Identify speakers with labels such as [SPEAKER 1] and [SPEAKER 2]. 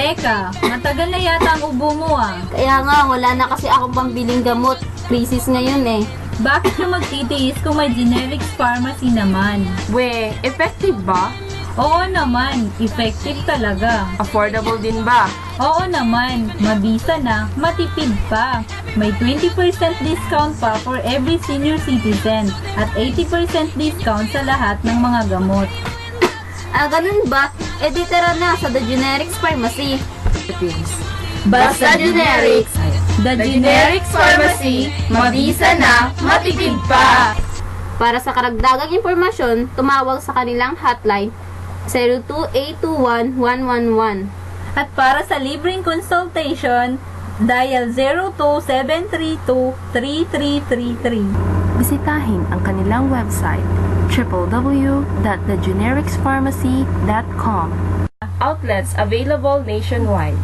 [SPEAKER 1] Teka, matagal na yata ang ubo mo ah.
[SPEAKER 2] Kaya nga, wala na kasi akong pambiling gamot. Crisis ngayon eh.
[SPEAKER 1] Bakit ka magtitiis kung may generics pharmacy naman?
[SPEAKER 3] We, effective ba?
[SPEAKER 1] Oo naman, effective talaga.
[SPEAKER 3] Affordable din ba?
[SPEAKER 1] Oo naman, mabisa na, matipid pa. May 20% discount pa for every senior citizen at 80% discount sa lahat ng mga gamot.
[SPEAKER 2] Ah, ganun ba? E di tara na sa The Generics Pharmacy.
[SPEAKER 1] Basta generics,
[SPEAKER 3] The Generics Pharmacy, mabisa na, matipid pa!
[SPEAKER 2] Para sa karagdagang impormasyon, tumawag sa kanilang hotline 02-821-111.
[SPEAKER 1] at para sa libreng consultation, dial 02-732-3333.
[SPEAKER 4] Bisitahin ang kanilang website www.thegenericspharmacy.com.
[SPEAKER 3] Outlets available nationwide.